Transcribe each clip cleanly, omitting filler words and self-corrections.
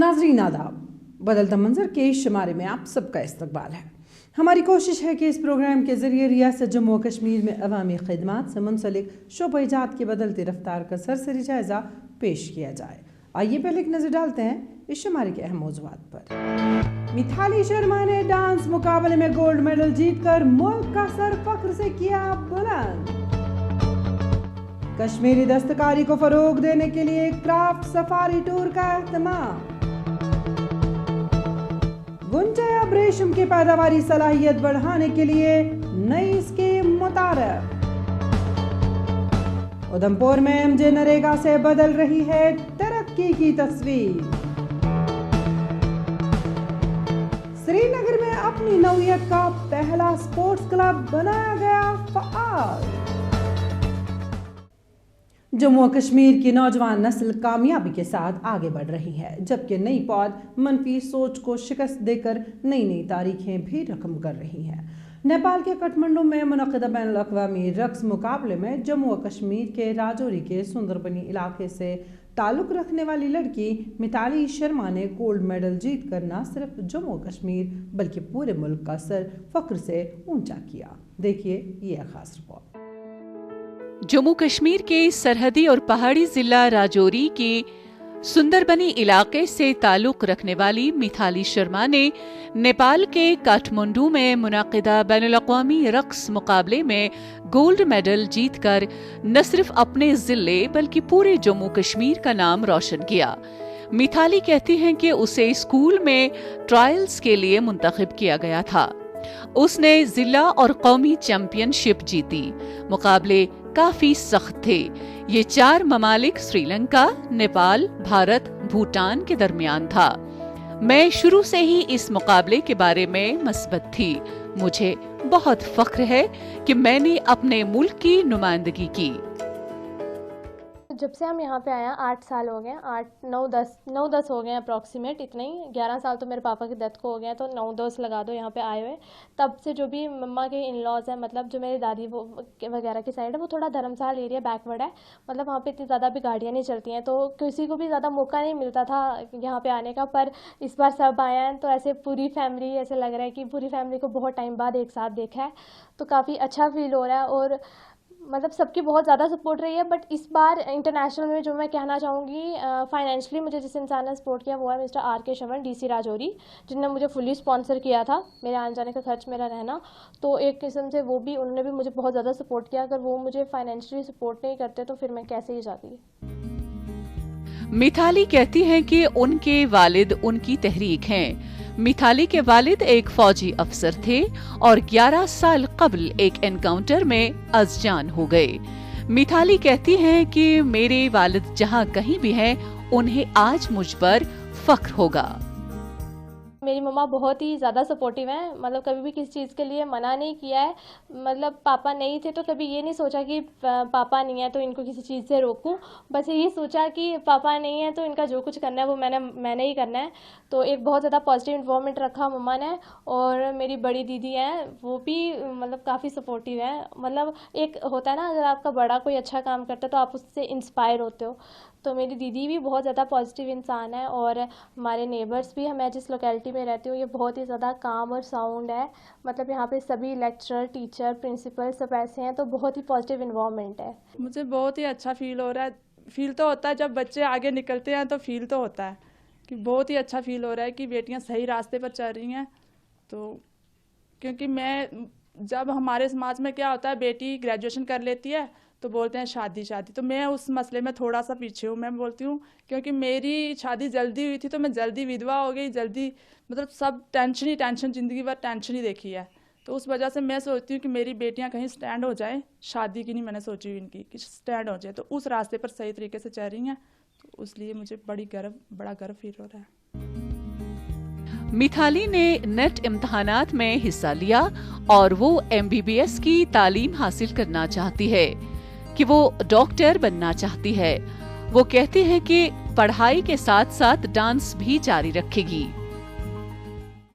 नाज़रीन आदाब, बदलता मंजर के शुमारे में आप सबका इस्तकबाल है। हमारी कोशिश है कि इस प्रोग्राम के ज़रिए रियासत जम्मू और कश्मीर में अवामी खिदमात से मुंसलिक शोबा-ए-जात की बदलती रफ्तार का सरसरी जायज़ा पेश किया जाए। आइए पहले एक नज़र डालते हैं इस शुमारे के अहम मौज़ूआत पर। मिथाली शर्मा ने डांस मुकाबले में गोल्ड मेडल जीतकर मुल्क का सर फख्र से किया बुलंद। कश्मीरी दस्तकारी को फरोग देने के लिए क्राफ्ट सफारी टूर का एहतमाम। गुंजायब रेशम की पैदावारी सलाहियत बढ़ाने के लिए नई स्कीम मुतारफ। उधमपुर में एमजे नरेगा से बदल रही है तरक्की की तस्वीर। श्रीनगर में अपनी नौयत का पहला स्पोर्ट्स क्लब बनाया गया फ़आल। जम्मू और कश्मीर की नौजवान नस्ल कामयाबी के साथ आगे बढ़ रही है, जबकि नई पौध मनफी सोच को शिकस्त देकर नई नई तारीखें भी रकम कर रही हैं। नेपाल के काठमांडू में मुनक़िदा बैनुल-अक़वामी रक़्स मुकाबले में जम्मू और कश्मीर के राजौरी के सुंदरबनी इलाके से ताल्लुक़ रखने वाली लड़की मिथाली शर्मा ने गोल्ड मेडल जीतकर न सिर्फ जम्मू और कश्मीर बल्कि पूरे मुल्क का सर फख्र से ऊंचा किया। देखिए ये खास रिपोर्ट। जम्मू कश्मीर के सरहदी और पहाड़ी जिला राजौरी के सुंदरबनी इलाके से ताल्लुक़ रखने वाली मिथाली शर्मा ने नेपाल के काठमांडू में मुनक़िदा बैनुल-अक़वामी रक़्स मुकाबले में गोल्ड मेडल जीतकर न सिर्फ अपने ज़िले बल्कि पूरे जम्मू कश्मीर का नाम रोशन किया। मिथाली कहती हैं कि उसे स्कूल में ट्रायल्स के लिए मुंतखब किया गया था। उसने जिला और कौमी चैंपियनशिप जीती। मुकाबले काफी सख्त थे। ये 4 ममालिक श्रीलंका, नेपाल, भारत, भूटान के दरमियान था। मैं शुरू से ही इस मुकाबले के बारे में मस्बत थी। मुझे बहुत फख्र है कि मैंने अपने मुल्क की नुमाइंदगी की। जब से हम यहाँ पे आए हैं 8 साल हो गए, 9-10 हो गए अप्रॉक्सीमेट, इतने ही। 11 साल तो मेरे पापा की डेथ को हो गया, तो 9-10 लगा दो यहाँ पे आए हुए। तब से जो भी मम्मा के इन लॉज हैं, मतलब जो मेरी दादी वो वगैरह की साइड है, वो थोड़ा धर्मशाला एरिया बैकवर्ड है, मतलब वहाँ पे इतनी ज़्यादा भी गाड़ियाँ नहीं चलती हैं, तो किसी को भी ज़्यादा मौका नहीं मिलता था यहाँ पर आने का। पर इस बार सब आए हैं तो ऐसे पूरी फैमिली, ऐसे लग रहा है कि पूरी फैमिली को बहुत टाइम बाद एक साथ देखा है, तो काफ़ी अच्छा फील हो रहा है। और मतलब सबकी बहुत ज़्यादा सपोर्ट रही है। बट इस बार इंटरनेशनल में जो मैं कहना चाहूँगी, फाइनेंशियली मुझे जिस इंसान ने सपोर्ट किया वो है मिस्टर RK श्रवण, DC राजौरी, जिनने मुझे फुली स्पॉन्सर किया था, मेरे आने जाने का खर्च, मेरा रहना। तो एक किस्म से वो भी, उन्होंने भी मुझे बहुत ज़्यादा सपोर्ट किया। अगर वो मुझे फाइनेंशियली सपोर्ट नहीं करते तो फिर मैं कैसे ही जाती। मिथाली कहती हैं कि उनके वालिद उनकी तहरीक हैं। मिथाली के वालिद एक फौजी अफसर थे और 11 साल कबल एक एनकाउंटर में अज़जान हो गए। मिथाली कहती हैं कि मेरे वालिद जहां कहीं भी हैं, उन्हें आज मुझ पर फख्र होगा। मेरी मम्मा बहुत ही ज़्यादा सपोर्टिव हैं, मतलब कभी भी किसी चीज़ के लिए मना नहीं किया है। मतलब पापा नहीं थे तो कभी ये नहीं सोचा कि पापा नहीं है तो इनको किसी चीज़ से रोकूं, बस यही सोचा कि पापा नहीं है तो इनका जो कुछ करना है वो मैंने ही करना है। तो एक बहुत ज़्यादा पॉजिटिव इन्वॉल्वमेंट रखा मम्मा ने। और मेरी बड़ी दीदी हैं, वो भी मतलब काफ़ी सपोर्टिव हैं। मतलब एक होता है ना, अगर आपका बड़ा कोई अच्छा काम करता है तो आप उससे इंस्पायर होते हो, तो मेरी दीदी भी बहुत ज़्यादा पॉजिटिव इंसान है। और हमारे नेबर्स भी, मैं जिस लोकेलिटी में रहती हूँ ये बहुत ही ज़्यादा काम और साउंड है, मतलब यहाँ पे सभी लेक्चरर, टीचर, प्रिंसिपल सब ऐसे हैं, तो बहुत ही पॉजिटिव इन्वॉल्वमेंट है। मुझे बहुत ही अच्छा फील हो रहा है। फील तो होता है जब बच्चे आगे निकलते हैं, तो फील तो होता है कि बहुत ही अच्छा फील हो रहा है कि बेटियाँ सही रास्ते पर चल रही हैं। तो क्योंकि जब हमारे समाज में क्या होता है, बेटी ग्रेजुएशन कर लेती है तो बोलते हैं शादी शादी, तो मैं उस मसले में थोड़ा सा पीछे हूँ। मैं बोलती हूँ क्योंकि मेरी शादी जल्दी हुई थी तो मैं जल्दी विधवा हो गई, जल्दी, मतलब सब टेंशन ही टेंशन, ज़िंदगी भर टेंशन ही देखी है। तो उस वजह से मैं सोचती हूँ कि मेरी बेटियाँ कहीं स्टैंड हो जाए, शादी की नहीं मैंने सोची हुई इनकी, कि स्टैंड हो जाए, तो उस रास्ते पर सही तरीके से चल रही हैं, तो इसलिए मुझे बड़ा गर्व फील हो रहा है। मिथाली ने नेट इम्तिहानात में हिस्सा लिया और वो MBBS की तालीम हासिल करना चाहती है, कि वो डॉक्टर बनना चाहती है। वो कहती है कि पढ़ाई के साथ साथ डांस भी जारी रखेगी।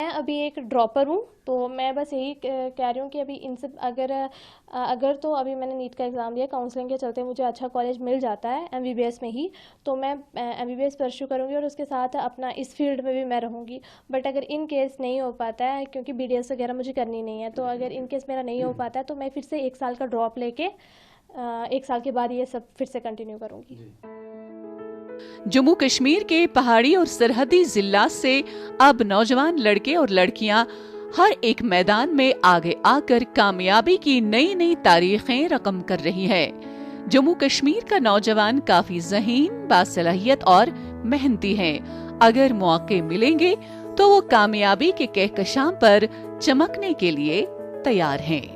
میں ابھی ایک ڈراپر ہوں، تو میں بس یہی کہہ رہی ہوں کہ ابھی ان سے اگر تو ابھی میں نے نیٹ کا ایگزام دیا، کاؤنسلنگ کے چلتے مجھے اچھا کالج مل جاتا ہے MBBS میں ہی، تو میں MBBS پرسیو کروں گی اور اس کے ساتھ اپنا اس فیلڈ میں بھی میں رہوں گی. بٹ اگر ان کیس نہیں ہو پاتا ہے، کیونکہ BDS وغیرہ مجھے کرنی نہیں ہے، تو اگر ان کیس میرا نہیں ہو پاتا ہے تو میں پھر سے 1 سال کا ڈراپ لے کے 1 سال کے بعد یہ سب پھر سے کنٹینیو کروں گی. جموں کشمیر کے پہاڑی اور سرحدی ضلع سے اب نوجوان لڑکے اور لڑکیاں ہر ایک میدان میں آگے آ کر کامیابی کی نئی نئی تاریخیں رقم کر رہی ہے. جموں کشمیر کا نوجوان کافی ذہین، باصلاحیت اور محنتی ہیں. اگر موقع ملیں گے تو وہ کامیابی کے کہکشاں پر چمکنے کے لیے تیار ہیں.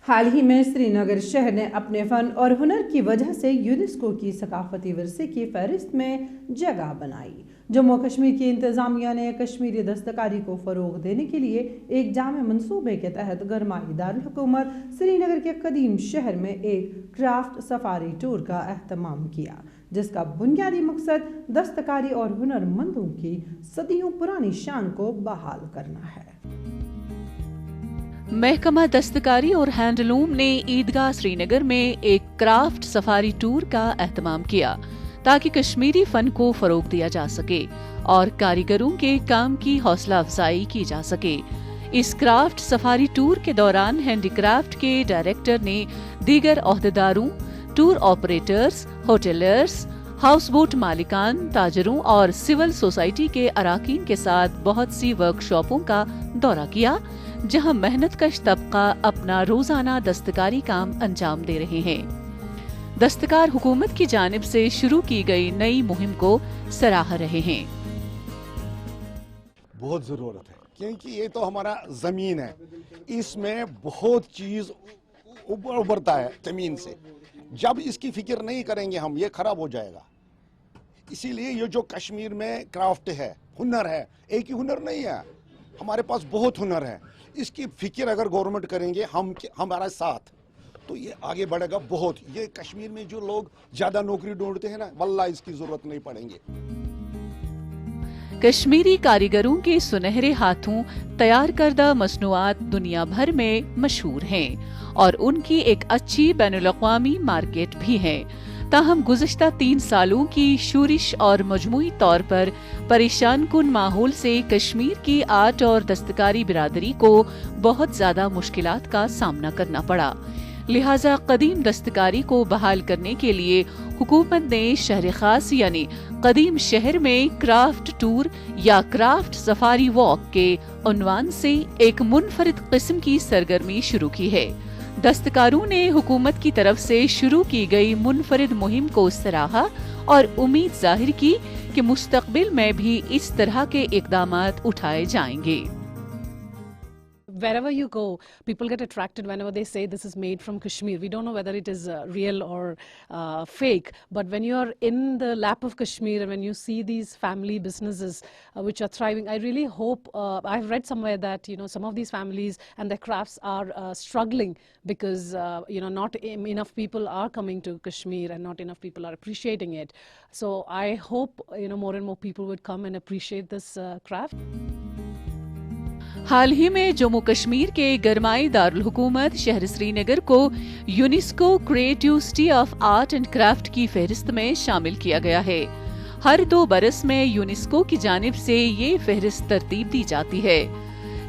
حال ہی میں سری نگر شہر نے اپنے فن اور ہنر کی وجہ سے یونیسکو کی ثقافتی ورثے کی فہرست میں جگہ بنائی. جموں کشمیر کی انتظامیہ نے کشمیری دستکاری کو فروغ دینے کے لیے ایک جامع منصوبے کے تحت گرمائی دارالحکومت سری نگر کے قدیم شہر میں ایک کرافٹ سفاری ٹور کا اہتمام کیا، جس کا بنیادی مقصد دستکاری اور ہنر مندوں کی صدیوں پرانی شان کو بحال کرنا ہے. محکمہ دستکاری اور ہینڈلوم نے عیدگاہ سری نگر میں ایک کرافٹ سفاری ٹور کا اہتمام کیا تاکہ کشمیری فن کو فروغ دیا جا سکے اور کاریگروں کے کام کی حوصلہ افزائی کی جا سکے. اس کرافٹ سفاری ٹور کے دوران ہینڈی کرافٹ کے ڈائریکٹر نے دیگر عہدیداروں، ٹور آپریٹرز، ہوٹلرز، ہاؤس بوٹ مالکان، تاجروں اور سول سوسائٹی کے اراکین کے ساتھ بہت سی ورک شاپوں کا دورہ کیا، جہاں محنت کش طبقہ اپنا روزانہ دستکاری کام انجام دے رہے ہیں. دستکار حکومت کی جانب سے شروع کی گئی نئی مہم کو سراہ رہے ہیں. بہت ضرورت ہے کیونکہ یہ تو ہمارا زمین ہے، اس میں بہت چیز ابھرتا ہے زمین سے. جب اس کی فکر نہیں کریں گے ہم، یہ خراب ہو جائے گا. اسی لیے یہ جو کشمیر میں کرافٹ ہے، ہنر ہے، ایک ہی ہنر نہیں ہے، ہمارے پاس بہت ہنر ہے. اس کی فکر اگر گورنمنٹ کریں گے ہمارا ساتھ، تو یہ آگے بڑھے گا بہت. یہ کشمیر میں جو لوگ زیادہ نوکری ڈھونڈتے ہیں نا، واللہ اس کی ضرورت نہیں پڑیں گے. کشمیری کاریگروں کے سنہرے ہاتھوں تیار کردہ مصنوعات دنیا بھر میں مشہور ہیں اور ان کی ایک اچھی بین الاقوامی مارکیٹ بھی ہے. تاہم گزشتہ 3 سالوں کی شورش اور مجموعی طور پر پریشان کن ماحول سے کشمیر کی آرٹ اور دستکاری برادری کو بہت زیادہ مشکلات کا سامنا کرنا پڑا. لہٰذا قدیم دستکاری کو بحال کرنے کے لیے حکومت نے شہر خاص یعنی قدیم شہر میں کرافٹ ٹور یا کرافٹ سفاری واک کے عنوان سے ایک منفرد قسم کی سرگرمی شروع کی ہے. دستکاروں نے حکومت کی طرف سے شروع کی گئی منفرد مہم کو سراہا اور امید ظاہر کی کہ مستقبل میں بھی اس طرح کے اقدامات اٹھائے جائیں گے. Wherever you go, people get attracted whenever they say this is made from Kashmir. We don't know whether it is real or fake, but when you are in the lap of Kashmir and when you see these family businesses which are thriving, I really hope, I've read somewhere that, some of these families and their crafts are struggling because, not enough people are coming to Kashmir and not enough people are appreciating it. So I hope, more and more people would come and appreciate this craft. حال ہی میں جموں کشمیر کے گرمائی دارالحکومت شہر سری نگر کو UNESCO creative city of art and craft کی فہرست میں شامل کیا گیا ہے. ہر 2 برس میں یونیسکو کی جانب سے یہ فہرست ترتیب دی جاتی ہے.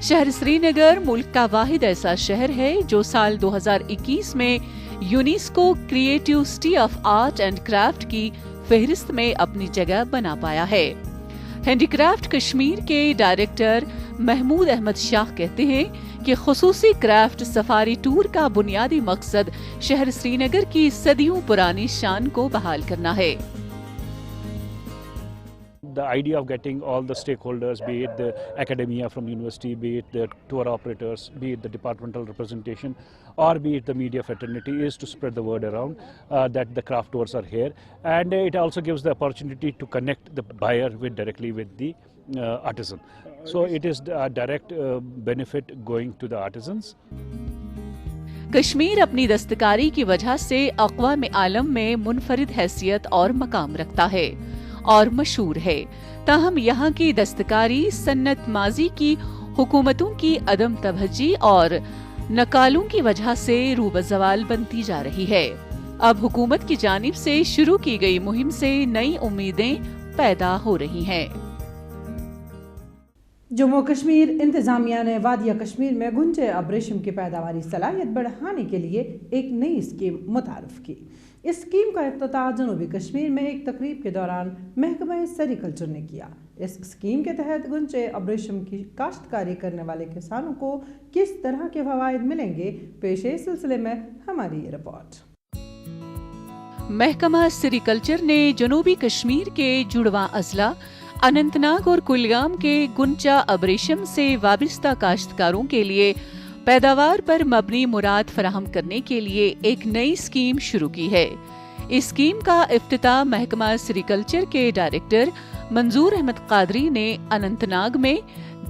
شہر سری نگر ملک کا واحد ایسا شہر ہے جو سال 2021 میں UNESCO creative city of art and craft کی فہرست میں اپنی جگہ بنا پایا ہے. ہینڈی کرافٹ کشمیر کے ڈائریکٹر محمود احمد شاہ کہتے ہیں کہ خصوصی کرافٹ سفاری ٹور کا بنیادی مقصد شہر سری نگر کی صدیوں پرانی شان کو بحال کرنا ہے. The idea of getting all the stakeholders, be it the academia from university, be it the tour operators, be it the departmental representation, or be it the media fraternity, is to spread the word around that the craft tours are here, and it also gives the opportunity to connect the buyer directly with the artisan. So it is a direct benefit going to the artisans. Kashmir اپنی دستکاری کی وجہ سے اقوام عالم میں منفرد حیثیت اور مقام رکھتا ہے اور مشہور ہے. ताहम यहाँ की दस्तकारी सन्नत माजी की हुकूमतों की अदम तवज्जी और नकालों की वजह से रूबज़वाल बनती जा रही है। अब हुकूमत की जानिब से शुरू की गई मुहिम से नई उम्मीदें पैदा हो रही हैं। जम्मू कश्मीर इंतजामिया ने वादिया कश्मीर में गुंजे अब रेशम की पैदावारी सलाहियत बढ़ाने के लिए एक नई स्कीम मुतारफ की। इस स्कीम का इफ्तिताह जनूबी कश्मीर में एक तकरीब के दौरान महकमा सेरिकल्चर ने किया। इस स्कीम के तहत गुंजे अब रेशम की काश्तकारी करने वाले किसानों को किस तरह के फवायद मिलेंगे, पेश इस सिलसिले में हमारी ये रिपोर्ट। महकमा सेरिकल्चर ने जनूबी कश्मीर के जुड़वा अजला अनंतनाग और कुलगाम के गुंचा अब रेशम से वाबिस्ता काश्तकारों के लिए पैदावार पर मबनी मुराद फराहम करने के लिए एक नई स्कीम शुरू की है। इस स्कीम का इफ्तिताह महकमा सेरिकल्चर के डायरेक्टर मंजूर अहमद कादरी ने अनंतनाग में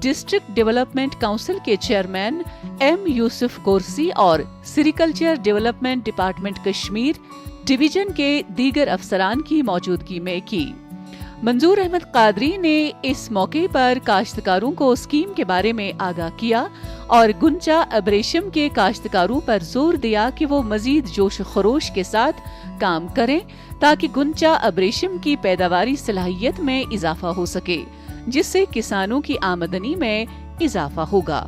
डिस्ट्रिक्ट डेवलपमेंट काउंसिल के चेयरमैन एम यूसुफ कोरसी और sericulture development department Kashmir division के दीगर अफसरान की मौजूदगी में की। मंजूर अहमद कादरी ने इस मौके पर काश्तकारों को स्कीम के बारे में आगाह किया और गुंचा अब रेशम के काश्तकारों पर जोर दिया कि वो मजीद जोश खरोश के साथ काम करें ताकि गुंचा अब रेशम की पैदावारी सलाहियत में इजाफा हो सके, जिससे किसानों की आमदनी में इजाफा होगा।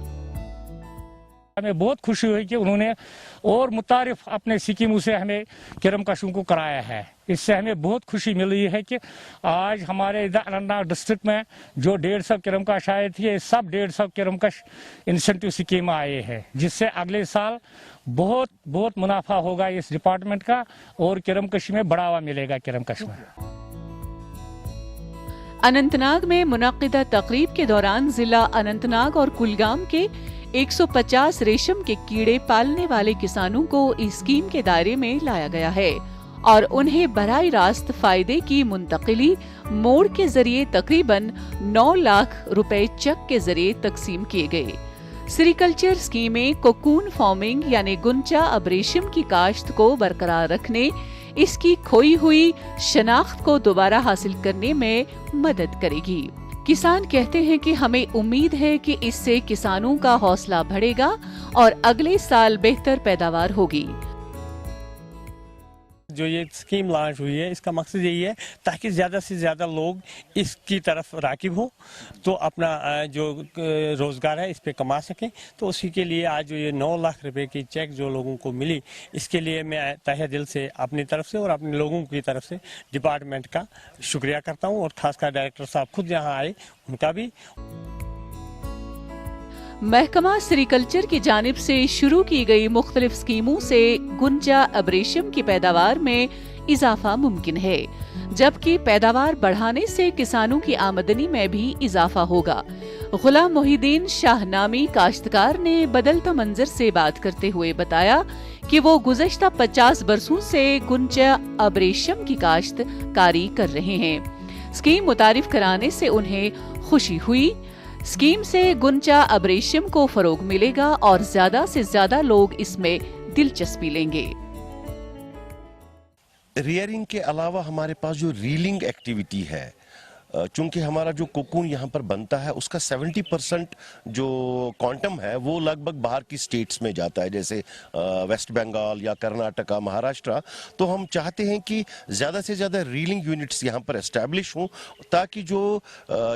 हमें बहुत खुशी हुई कि उन्होंने और मुतारिफ अपने स्कीमों से हमें किरम कशों को कराया है। इससे हमें बहुत खुशी मिल रही है कि आज हमारे इधर अनंतनाग डिस्ट्रिक्ट में जो 150 किरम कश आए थे, सब 150 किरम कश इंसेंटिव स्कीम आए हैं, जिससे अगले साल बहुत बहुत मुनाफा होगा इस डिपार्टमेंट का और किरम कश में बढ़ावा मिलेगा किरम कश में। अनंतनाग में मुनक्किदा तकरीब के दौरान जिला अनंतनाग और कुलगाम के 150 रेशम के कीड़े पालने वाले किसानों को इस स्कीम के दायरे में लाया गया है और उन्हें बराह रास्त फायदे की मुंतकिली मोड़ के जरिए तकरीबन 9 लाख रुपए चेक के जरिए तकसीम किए गए। सेरिकल्चर स्कीमें कोकून फार्मिंग यानी गुंचा अब रेशम की काश्त को बरकरार रखने, इसकी खोई हुई शनाख्त को दोबारा हासिल करने में मदद करेगी। किसान कहते हैं कि हमें उम्मीद है कि इससे किसानों का हौसला बढ़ेगा और अगले साल बेहतर पैदावार होगी। जो ये स्कीम लॉन्च हुई है, इसका मकसद यही है ताकि ज़्यादा से ज़्यादा लोग इसकी तरफ राकिब हो तो अपना जो रोज़गार है इस पे कमा सकें। तो उसी के लिए आज जो ये 9 लाख रुपए की चेक जो लोगों को मिली, इसके लिए मैं तहे दिल से अपनी तरफ से और अपने लोगों की तरफ से डिपार्टमेंट का शुक्रिया करता हूँ और खासकर डायरेक्टर साहब खुद यहाँ आए, उनका भी। महकमा सेरिकल्चर की जानिब से शुरू की गई मुख्तलिफ स्कीमों से गुंजा अब रेशम की पैदावार में इजाफा मुमकिन है, जबकि पैदावार बढ़ाने से किसानों की आमदनी में भी इजाफा होगा। गुलाम मोहिद्दीन शाह नामी काश्तकार ने बदलता मंजर से बात करते हुए बताया कि वो गुज़श्ता 50 बरसों से गुंजा अब रेशम की काश्त कारी कर रहे हैं। स्कीम मुतारिफ कराने से उन्हें खुशी हुई। स्कीम से गुंचा अब रेशम को फरोग मिलेगा और ज्यादा से ज्यादा लोग इसमें दिलचस्पी लेंगे। रियरिंग के अलावा हमारे पास जो रीलिंग एक्टिविटी है, चूंकि हमारा जो कोकून यहाँ पर बनता है उसका 70% जो क्वांटम है वो लगभग बाहर की स्टेट्स में जाता है, जैसे वेस्ट बंगाल या कर्नाटका, महाराष्ट्र। तो हम चाहते हैं कि ज़्यादा से ज़्यादा रीलिंग यूनिट्स यहाँ पर एस्टैब्लिश हों ताकि जो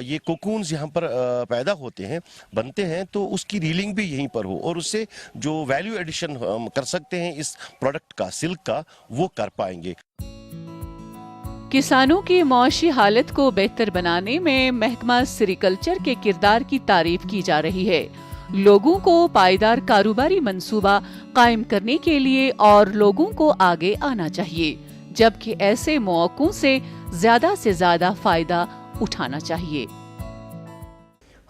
ये कोकून्स यहाँ पर पैदा होते हैं, बनते हैं, तो उसकी रीलिंग भी यहीं पर हो और उससे जो वैल्यू एडिशन हम कर सकते हैं इस प्रोडक्ट का, सिल्क का, वो कर पाएंगे। किसानों की मौशी हालत को बेहतर बनाने में महकमा सेरिकल्चर के किरदार की तारीफ की जा रही है। लोगों को पायदार कारोबारी मंसूबा कायम करने के लिए और लोगों को आगे आना चाहिए, जबकि ऐसे मौकों से ज्यादा फायदा उठाना चाहिए।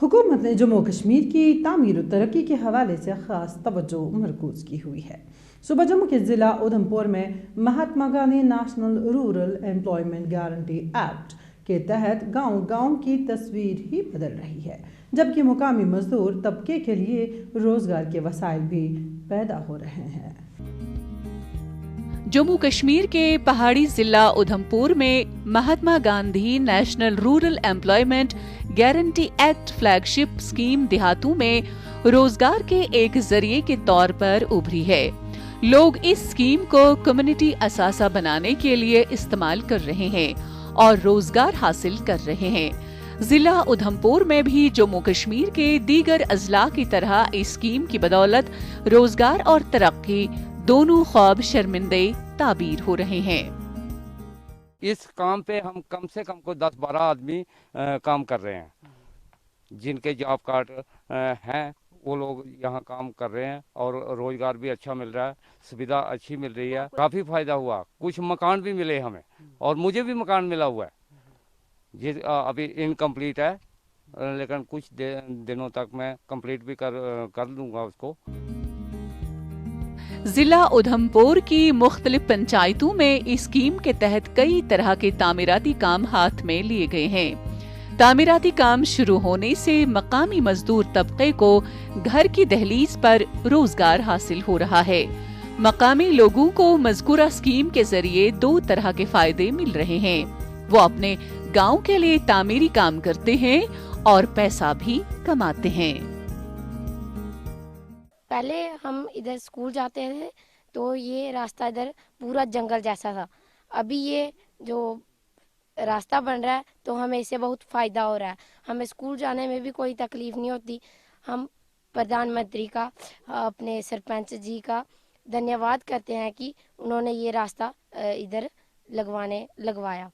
हुकूमत ने जम्मू कश्मीर की तामीर और तरक्की के हवाले से खास तवज्जो मरकूज की हुई है। सुबह जम्मू के जिला उधमपुर में Mahatma Gandhi national rural employment guarantee act के तहत गांव की तस्वीर ही बदल रही है, जबकि मुकामी मजदूर तबके के लिए रोजगार के वसाइल भी पैदा हो रहे हैं। जम्मू कश्मीर के पहाड़ी जिला उधमपुर में Mahatma Gandhi national rural employment guarantee act flagship scheme देहातों में रोजगार के एक जरिए के तौर पर उभरी है। लोग इस स्कीम को कम्युनिटी असासा बनाने के लिए इस्तेमाल कर रहे हैं और रोजगार हासिल कर रहे हैं। जिला उधमपुर में भी जम्मू कश्मीर के दीगर अजला की तरह इस स्कीम की बदौलत रोजगार और तरक्की दोनों ख्वाब शर्मिंदे ताबीर हो रहे हैं। इस काम पे हम कम से कम को 10-12 आदमी काम कर रहे हैं, जिनके जॉब कार्ड हैं वो लोग यहाँ काम कर रहे हैं और रोजगार भी अच्छा मिल रहा है, सुविधा अच्छी मिल रही है, काफ़ी फायदा हुआ। कुछ मकान भी मिले हमें और मुझे भी मकान मिला हुआ है, ये अभी इनकम्प्लीट है, लेकिन कुछ दिनों तक मैं कंप्लीट भी कर लूँगा उसको। जिला उधमपुर की मुख्तलिफ पंचायतों में इस स्कीम के तहत कई तरह के तामीराती काम हाथ में लिए गए हैं। तामीराती काम शुरू होने से मकामी मजदूर तबके को घर की दहलीज पर रोजगार हासिल हो रहा है। मकामी लोगों को मज़कूरा स्कीम के जरिए 2 तरह के फायदे मिल रहे हैं। वो अपने गांव के लिए तामीरी काम करते हैं और पैसा भी कमाते हैं। पहले हम इधर स्कूल जाते थे तो ये रास्ता इधर पूरा जंगल जैसा था। अभी ये जो रास्ता बन रहा है तो हमें इससे बहुत फ़ायदा हो रहा है। हमें स्कूल जाने में भी कोई तकलीफ़ नहीं होती। हम प्रधानमंत्री का, अपने सरपंच जी का धन्यवाद करते हैं कि उन्होंने ये रास्ता इधर लगवाया।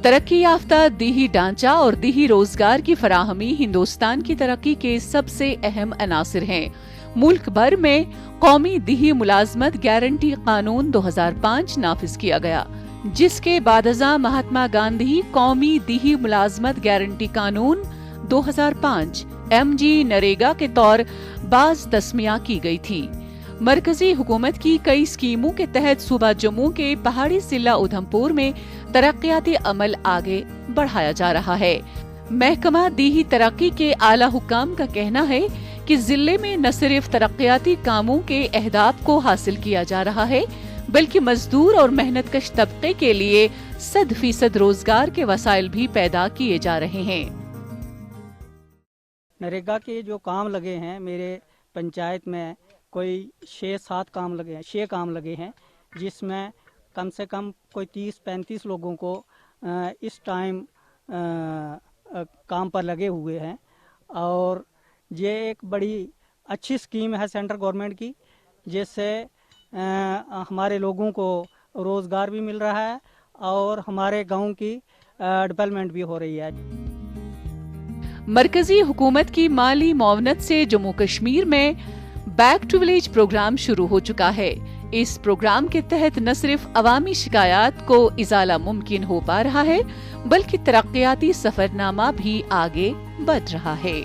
तरक्की याफ्ता दीही ढांचा और दीही रोजगार की फराहमी हिंदुस्तान की तरक्की के सबसे अहम अनासिर हैं। मुल्क भर में कौमी दीही मुलाजमत गारंटी कानून 2005 नाफिज किया गया, जिसके बादजा महात्मा गांधी कौमी दीही मुलाजमत गारंटी कानून 2005 MG नरेगा के तौर बाज तस्मिया की गई थी। मरकजी हुकूमत की कई स्कीमों के तहत सूबा जम्मू के पहाड़ी जिला उधमपुर में तरक्याती अमल आगे बढ़ाया जा रहा है। महकमा दीही तरक्की के आला हुकाम का कहना है कि जिले में न सिर्फ तरक्याती कामों के अहदाफ को हासिल किया जा रहा है, बल्कि मजदूर और मेहनतकश तबके के लिए 100% रोजगार के वसाइल भी पैदा किए जा रहे हैं। नरेगा के जो काम लगे हैं मेरे पंचायत में कोई 6-7 काम लगे हैं, 6 काम लगे हैं, जिसमें कम से कम कोई 30-35 लोगों को इस टाइम काम पर लगे हुए हैं। और ये एक बड़ी अच्छी स्कीम है सेंट्रल गवर्नमेंट की, जिससे हमारे लोगों को रोजगार भी मिल रहा है और हमारे गांव की डेवलपमेंट भी हो रही है। मरकजी हुकूमत की माली मुआवनत से जम्मू कश्मीर में बैक टू विलेज प्रोग्राम शुरू हो चुका है। इस प्रोग्राम के तहत न सिर्फ अवामी शिकायत को इजाला मुमकिन हो पा रहा है, बल्कि तरक्याती सफरनामा भी आगे बढ़ रहा है।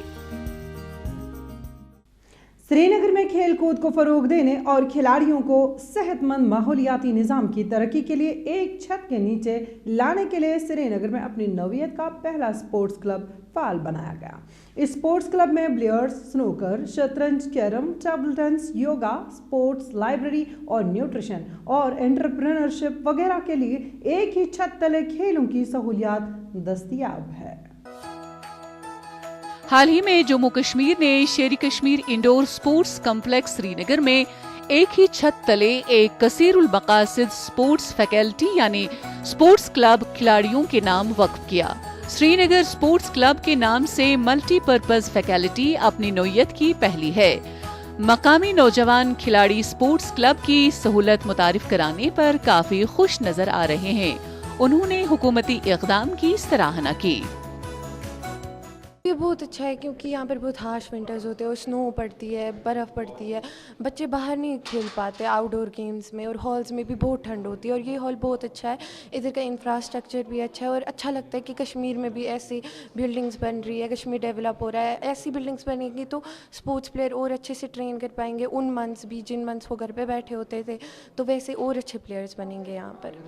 श्रीनगर में खेल कूद को फरोग देने और खिलाड़ियों को सेहतमंद माहौलियाती निज़ाम की तरक्की के लिए एक छत के नीचे लाने के लिए श्रीनगर में अपनी नौयत का पहला स्पोर्ट्स क्लब फाल बनाया गया। इस स्पोर्ट्स क्लब में बिलियर्ड्स, स्नूकर, शतरंज, carrom, table tennis, yoga, sports, library और न्यूट्रिशन और एंटरप्रेन्योरशिप वगैरह के लिए एक ही छत तले खेलों की सहूलियात दस्तयाब है। हाल ही में जम्मू कश्मीर ने शेरी Kashmir indoor sports complex Srinagar में एक ही छत तले एक कसीरुल मकासिद स्पोर्ट्स फैकल्टी यानी स्पोर्ट्स क्लब खिलाड़ियों के नाम वक्फ किया। श्रीनगर स्पोर्ट्स क्लब के नाम से मल्टीपर्पज फैकल्टी अपनी नौयत की पहली है। मकामी नौजवान खिलाड़ी स्पोर्ट्स क्लब की सहूलत मुतारिफ कराने पर काफी खुश नजर आ रहे हैं। उन्होंने हुकूमती इक़दाम की सराहना की। ये बहुत अच्छा है क्योंकि यहाँ पर बहुत हार्श विंटर्स होते हैं और स्नो पड़ती है, बर्फ़ पड़ती है, बच्चे बाहर नहीं खेल पाते आउटडोर गेम्स में, और हॉल्स में भी बहुत ठंड होती है। और ये हॉल बहुत अच्छा है, इधर का इंफ्रास्ट्रक्चर भी अच्छा है और अच्छा लगता है कि कश्मीर में भी ऐसी बिल्डिंग्स बन रही है, कश्मीर डेवलप हो रहा है। ऐसी बिल्डिंग्स बनेंगी तो स्पोर्ट्स प्लेयर और अच्छे से ट्रेन कर पाएंगे। उन मंथ्स भी जिन मंथ्स वो घर पर बैठे होते थे तो वैसे और अच्छे प्लेयर्स बनेंगे यहाँ पर।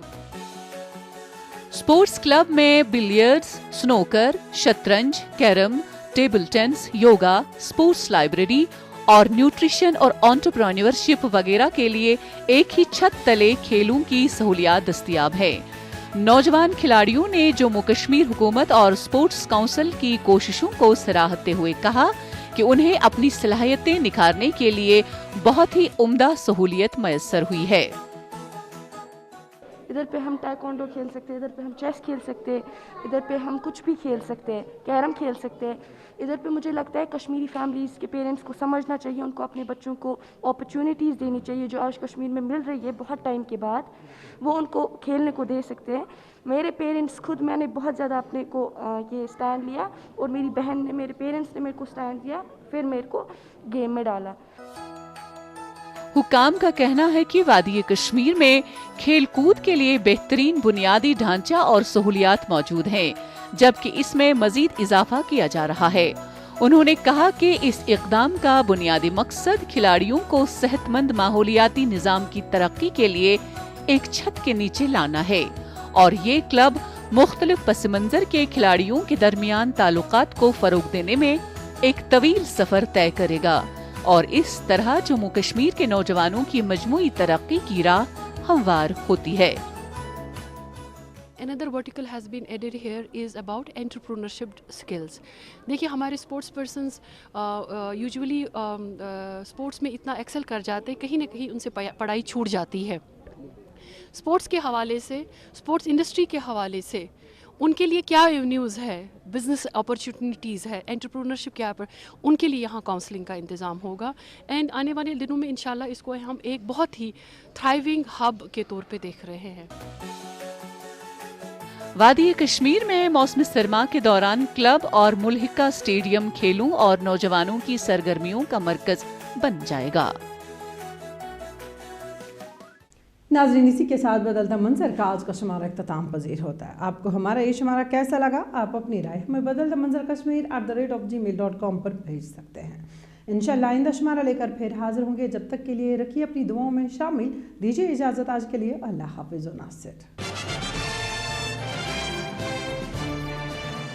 स्पोर्ट्स क्लब में बिलियर्ड्स, स्नूकर, शतरंज, carrom, table tennis, yoga, sports library और न्यूट्रिशन और एंटरप्रेन्योरशिप वगैरह के लिए एक ही छत तले खेलों की सहूलियात दस्तयाब है। नौजवान खिलाड़ियों ने जम्मू कश्मीर हुकूमत और स्पोर्ट्स काउंसिल की कोशिशों को सराहते हुए कहा कि उन्हें अपनी सलाहियतें निखारने के लिए बहुत ही उम्दा सहूलियत मैसर हुई है। इधर पे हम टाइकोंडो खेल सकते हैं, इधर पे हम चेस खेल सकते हैं, इधर पे हम कुछ भी खेल सकते हैं, कैरम खेल सकते हैं। इधर पे मुझे लगता है कश्मीरी फैमिलीज़ के पेरेंट्स को समझना चाहिए, उनको अपने बच्चों को अपॉर्चुनिटीज़ देनी चाहिए जो आज कश्मीर में मिल रही है बहुत टाइम के बाद, वो उनको खेलने को दे सकते हैं। मेरे पेरेंट्स खुद, मैंने बहुत ज़्यादा अपने को ये स्टैंड लिया और मेरी बहन ने, मेरे पेरेंट्स ने मेरे को स्टैंड दिया, फिर मेरे को गेम में डाला। हुकाम का कहना है कि वादी कश्मीर में खेल कूद के लिए बेहतरीन बुनियादी ढांचा और सहूलियात मौजूद हैं, जबकि इसमें मजीद इजाफा किया जा रहा है। उन्होंने कहा कि इस इक़दाम का बुनियादी मकसद खिलाड़ियों को सेहतमंद माहौलियाती निज़ाम की तरक्की के लिए एक छत के नीचे लाना है और ये क्लब मुख्तलिफ पस मंज़र के खिलाड़ियों के दरमियान ताल्लुकात को फरोग देने में एक तवील सफर तय करेगा और इस तरह जम्मू कश्मीर के नौजवानों की मजमूई तरक्की की राह हमवार होती है। Another vertical has been added here is about entrepreneurship skills. देखिए हमारे स्पोर्ट्स पर्सन्स यूजुअली स्पोर्ट्स में इतना एक्सेल कर जाते हैं, कहीं ना कहीं उनसे पढ़ाई छूट जाती है। स्पोर्ट्स के हवाले से, स्पोर्ट्स इंडस्ट्री के हवाले से उनके लिए क्या एवेन्यूज़ है, बिजनेस अपॉर्चुनिटीज़ है, एंटरप्रेन्योरशिप क्या पर, उनके लिए यहाँ काउंसलिंग का इंतज़ाम होगा। एंड आने वाले दिनों में इंशाल्लाह इसको हम एक बहुत ही थ्राइविंग हब के तौर पे देख रहे हैं। वादी कश्मीर में मौसम सरमा के दौरान क्लब और मुल्हिका स्टेडियम खेलों और नौजवानों की सरगर्मियों का मरकज बन जाएगा। नाज़रीन, इसी के साथ बदलता मंजर का आज का शुमारा इख्तिताम पजीर होता है। आपको हमारा ये शुमारा कैसा लगा? आप अपनी राय हमें बदलता मंजर kashmir@gmail.com पर भेज सकते हैं। इंशाअल्लाह आइंदा शुमारा लेकर फिर हाजिर होंगे। जब तक के लिए रखिए अपनी दुआओं में शामिल। दीजिए इजाज़त आज के लिए। अल्लाह हाफिज़ व नासिर।